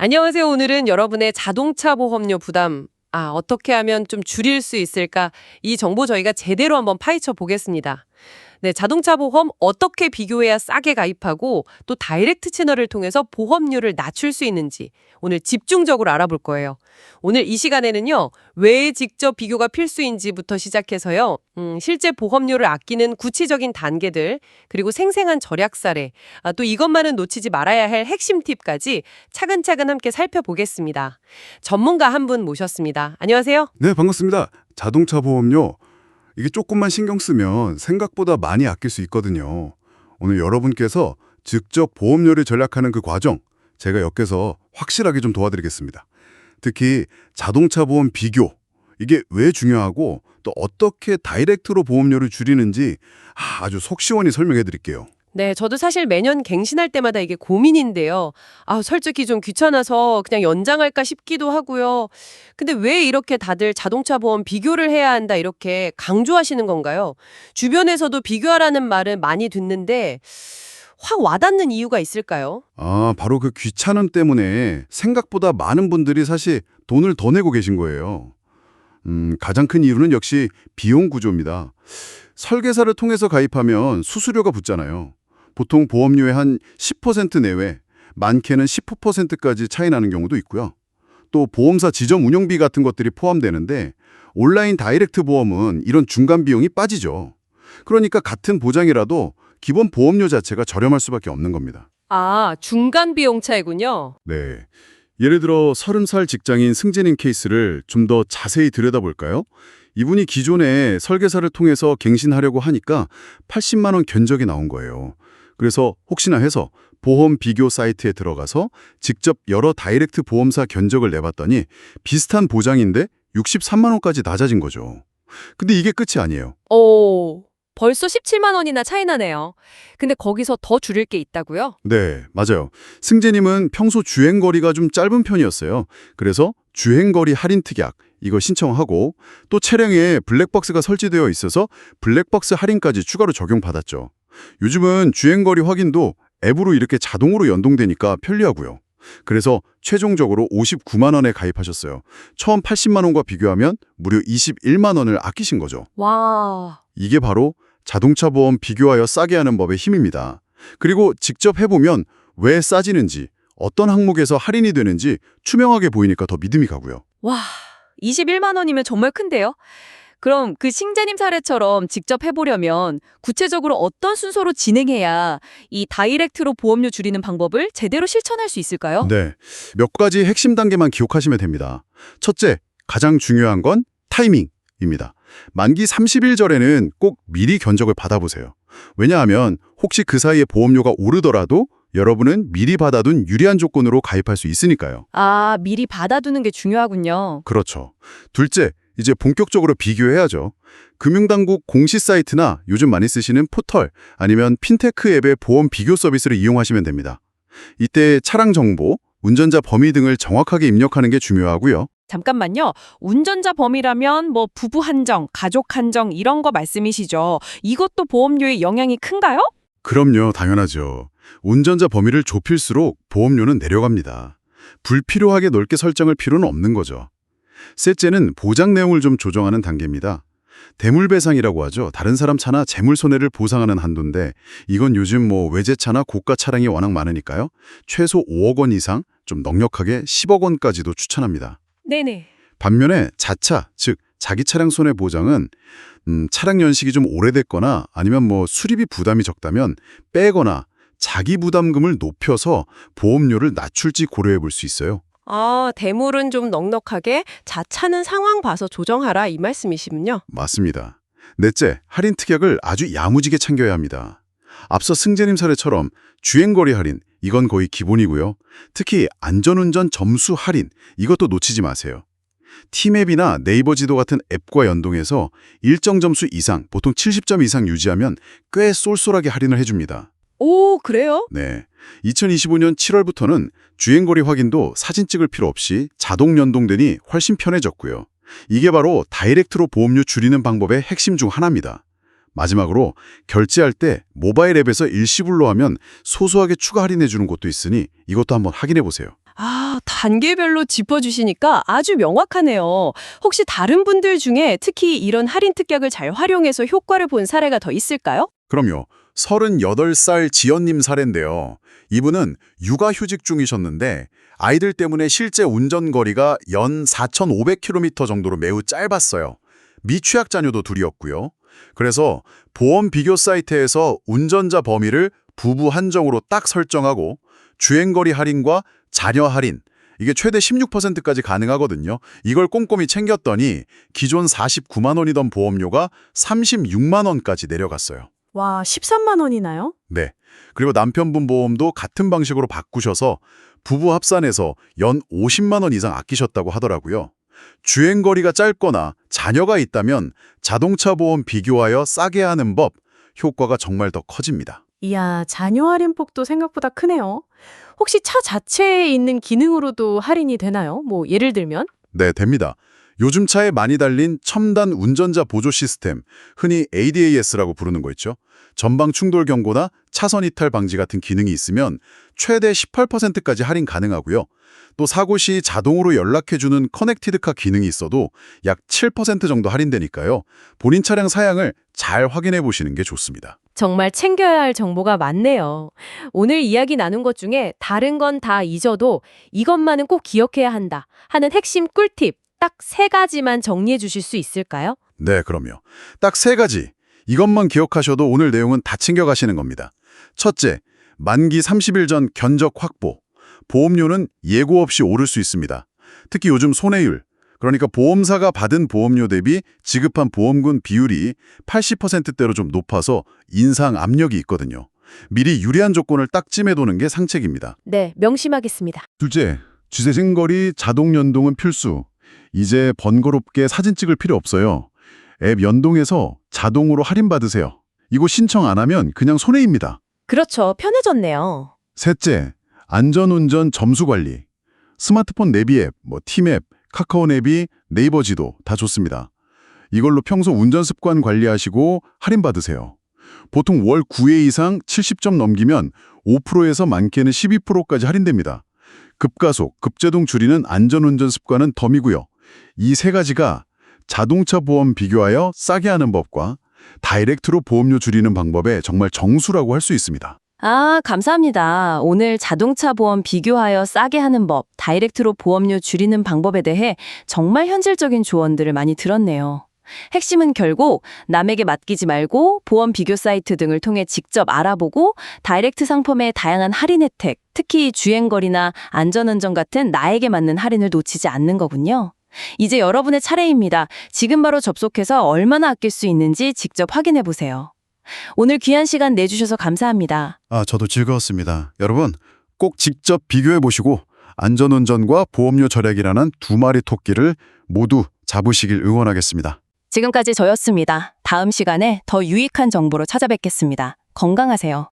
안녕하세요. 오늘은 여러분의 자동차 보험료 부담, 어떻게 하면 좀 줄일 수 있을까? 이 정보 저희가 제대로 한번 파헤쳐 보겠습니다. 네, 자동차 보험 어떻게 비교해야 싸게 가입하고 또 다이렉트 채널을 통해서 보험료를 낮출 수 있는지 오늘 집중적으로 알아볼 거예요. 오늘 이 시간에는요, 왜 직접 비교가 필수인지부터 시작해서요, 실제 보험료를 아끼는 구체적인 단계들, 그리고 생생한 절약 사례, 또 이것만은 놓치지 말아야 할 핵심 팁까지 차근차근 함께 살펴보겠습니다. 전문가 한 분 모셨습니다. 안녕하세요. 네, 반갑습니다. 자동차 보험료, 이게 조금만 신경 쓰면 생각보다 많이 아낄 수 있거든요. 오늘 여러분께서 직접 보험료를 절약하는 그 과정, 제가 옆에서 확실하게 좀 도와드리겠습니다. 특히 자동차 보험 비교, 이게 왜 중요하고 또 어떻게 다이렉트로 보험료를 줄이는지 아주 속 시원히 설명해 드릴게요. 네, 저도 사실 매년 갱신할 때마다 이게 고민인데요. 솔직히 좀 귀찮아서 그냥 연장할까 싶기도 하고요. 근데 왜 이렇게 다들 자동차 보험 비교를 해야 한다 이렇게 강조하시는 건가요? 주변에서도 비교하라는 말을 많이 듣는데 확 와닿는 이유가 있을까요? 바로 그 귀찮음 때문에 생각보다 많은 분들이 사실 돈을 더 내고 계신 거예요. 가장 큰 이유는 역시 비용 구조입니다. 설계사를 통해서 가입하면 수수료가 붙잖아요. 보통 보험료의 한 10% 내외, 많게는 15%까지 차이 나는 경우도 있고요. 또 보험사 지점 운영비 같은 것들이 포함되는데 온라인 다이렉트 보험은 이런 중간 비용이 빠지죠. 그러니까 같은 보장이라도 기본 보험료 자체가 저렴할 수밖에 없는 겁니다. 중간 비용 차이군요. 네. 예를 들어 30살 직장인 승재님 케이스를 좀 더 자세히 들여다볼까요? 이분이 기존에 설계사를 통해서 갱신하려고 하니까 80만 원 견적이 나온 거예요. 그래서 혹시나 해서 보험 비교 사이트에 들어가서 직접 여러 다이렉트 보험사 견적을 내봤더니 비슷한 보장인데 63만 원까지 낮아진 거죠. 근데 이게 끝이 아니에요. 벌써 17만 원이나 차이 나네요. 근데 거기서 더 줄일 게 있다고요? 네, 맞아요. 승재님은 평소 주행거리가 좀 짧은 편이었어요. 그래서 주행거리 할인 특약, 이거 신청하고 또 차량에 블랙박스가 설치되어 있어서 블랙박스 할인까지 추가로 적용받았죠. 요즘은 주행거리 확인도 앱으로 이렇게 자동으로 연동되니까 편리하고요. 그래서 최종적으로 59만 원에 가입하셨어요. 처음 80만 원과 비교하면 무려 21만 원을 아끼신 거죠. 와. 이게 바로 자동차 보험 비교하여 싸게 하는 법의 힘입니다. 그리고 직접 해보면 왜 싸지는지, 어떤 항목에서 할인이 되는지 투명하게 보이니까 더 믿음이 가고요. 와, 21만 원이면 정말 큰데요? 그럼 그 신재님 사례처럼 직접 해보려면 구체적으로 어떤 순서로 진행해야 이 다이렉트로 보험료 줄이는 방법을 제대로 실천할 수 있을까요? 네, 몇 가지 핵심 단계만 기억하시면 됩니다. 첫째, 가장 중요한 건 타이밍입니다. 만기 30일 전에는 꼭 미리 견적을 받아보세요. 왜냐하면 혹시 그 사이에 보험료가 오르더라도 여러분은 미리 받아둔 유리한 조건으로 가입할 수 있으니까요. 미리 받아두는 게 중요하군요. 그렇죠. 둘째, 이제 본격적으로 비교해야죠. 금융당국 공시 사이트나 요즘 많이 쓰시는 포털 아니면 핀테크 앱의 보험 비교 서비스를 이용하시면 됩니다. 이때 차량 정보, 운전자 범위 등을 정확하게 입력하는 게 중요하고요. 잠깐만요. 운전자 범위라면 뭐 부부 한정, 가족 한정 이런 거 말씀이시죠? 이것도 보험료에 영향이 큰가요? 그럼요, 당연하죠. 운전자 범위를 좁힐수록 보험료는 내려갑니다. 불필요하게 넓게 설정할 필요는 없는 거죠. 셋째는 보장 내용을 좀 조정하는 단계입니다. 대물배상이라고 하죠. 다른 사람 차나 재물 손해를 보상하는 한도인데 이건 요즘 외제차나 고가 차량이 워낙 많으니까요. 최소 5억 원 이상, 좀 넉넉하게 10억 원까지도 추천합니다. 네네. 반면에 자차, 즉 자기 차량 손해 보장은 차량 연식이 좀 오래됐거나 아니면 수리비 부담이 적다면 빼거나 자기 부담금을 높여서 보험료를 낮출지 고려해 볼 수 있어요. 대물은 좀 넉넉하게, 자차는 상황 봐서 조정하라 이 말씀이시군요. 맞습니다. 넷째, 할인 특약을 아주 야무지게 챙겨야 합니다. 앞서 승재님 사례처럼 주행거리 할인, 이건 거의 기본이고요. 특히 안전운전 점수 할인, 이것도 놓치지 마세요. 티맵이나 네이버 지도 같은 앱과 연동해서 일정 점수 이상, 보통 70점 이상 유지하면 꽤 쏠쏠하게 할인을 해줍니다. 오, 그래요? 네, 2025년 7월부터는 주행거리 확인도 사진 찍을 필요 없이 자동 연동되니 훨씬 편해졌고요. 이게 바로 다이렉트로 보험료 줄이는 방법의 핵심 중 하나입니다. 마지막으로 결제할 때 모바일 앱에서 일시불로 하면 소소하게 추가 할인해 주는 곳도 있으니 이것도 한번 확인해 보세요. 아, 단계별로 짚어주시니까 아주 명확하네요. 혹시 다른 분들 중에 특히 이런 할인 특약을 잘 활용해서 효과를 본 사례가 더 있을까요? 그럼요. 38살 지연님 사례인데요. 이분은 육아휴직 중이셨는데 아이들 때문에 실제 운전거리가 연 4,500km 정도로 매우 짧았어요. 미취학 자녀도 둘이었고요. 그래서 보험 비교 사이트에서 운전자 범위를 부부 한정으로 딱 설정하고 주행거리 할인과 자녀 할인, 이게 최대 16%까지 가능하거든요. 이걸 꼼꼼히 챙겼더니 기존 49만 원이던 보험료가 36만 원까지 내려갔어요. 와, 13만 원이나요? 네. 그리고 남편분 보험도 같은 방식으로 바꾸셔서 부부 합산해서 연 50만 원 이상 아끼셨다고 하더라고요. 주행거리가 짧거나 자녀가 있다면 자동차 보험 비교하여 싸게 하는 법, 효과가 정말 더 커집니다. 이야, 자녀 할인폭도 생각보다 크네요. 혹시 차 자체에 있는 기능으로도 할인이 되나요? 뭐 예를 들면? 네, 됩니다. 요즘 차에 많이 달린 첨단 운전자 보조 시스템, 흔히 ADAS라고 부르는 거 있죠. 전방 충돌 경고나 차선 이탈 방지 같은 기능이 있으면 최대 18%까지 할인 가능하고요. 또 사고 시 자동으로 연락해주는 커넥티드카 기능이 있어도 약 7% 정도 할인되니까요. 본인 차량 사양을 잘 확인해 보시는 게 좋습니다. 정말 챙겨야 할 정보가 많네요. 오늘 이야기 나눈 것 중에 다른 건 다 잊어도 이것만은 꼭 기억해야 한다 하는 핵심 꿀팁 딱 3가지만 정리해 주실 수 있을까요? 네, 그럼요. 딱 3가지. 이것만 기억하셔도 오늘 내용은 다 챙겨가시는 겁니다. 첫째, 만기 30일 전 견적 확보. 보험료는 예고 없이 오를 수 있습니다. 특히 요즘 손해율, 그러니까 보험사가 받은 보험료 대비 지급한 보험금 비율이 80%대로 좀 높아서 인상 압력이 있거든요. 미리 유리한 조건을 딱 찜해두는 게 상책입니다. 네, 명심하겠습니다. 둘째, 주행거리 자동 연동은 필수. 이제 번거롭게 사진 찍을 필요 없어요. 앱 연동해서 자동으로 할인받으세요. 이거 신청 안 하면 그냥 손해입니다. 그렇죠. 편해졌네요. 셋째, 안전운전 점수 관리. 스마트폰 내비 앱, 팀앱, 카카오 내비, 네이버 지도 다 좋습니다. 이걸로 평소 운전 습관 관리하시고 할인받으세요. 보통 월 9회 이상 70점 넘기면 5%에서 많게는 12%까지 할인됩니다. 급가속, 급제동 줄이는 안전운전 습관은 덤이고요. 이 3가지가 자동차 보험 비교하여 싸게 하는 법과 다이렉트로 보험료 줄이는 방법의 정말 정수라고 할 수 있습니다. 아, 감사합니다. 오늘 자동차 보험 비교하여 싸게 하는 법, 다이렉트로 보험료 줄이는 방법에 대해 정말 현실적인 조언들을 많이 들었네요. 핵심은 결국 남에게 맡기지 말고 보험 비교 사이트 등을 통해 직접 알아보고 다이렉트 상품의 다양한 할인 혜택, 특히 주행거리나 안전운전 같은 나에게 맞는 할인을 놓치지 않는 거군요. 이제 여러분의 차례입니다. 지금 바로 접속해서 얼마나 아낄 수 있는지 직접 확인해 보세요. 오늘 귀한 시간 내주셔서 감사합니다. 저도 즐거웠습니다. 여러분, 꼭 직접 비교해보시고 안전운전과 보험료 절약이라는 2마리 토끼를 모두 잡으시길 응원하겠습니다. 지금까지 저였습니다. 다음 시간에 더 유익한 정보로 찾아뵙겠습니다. 건강하세요.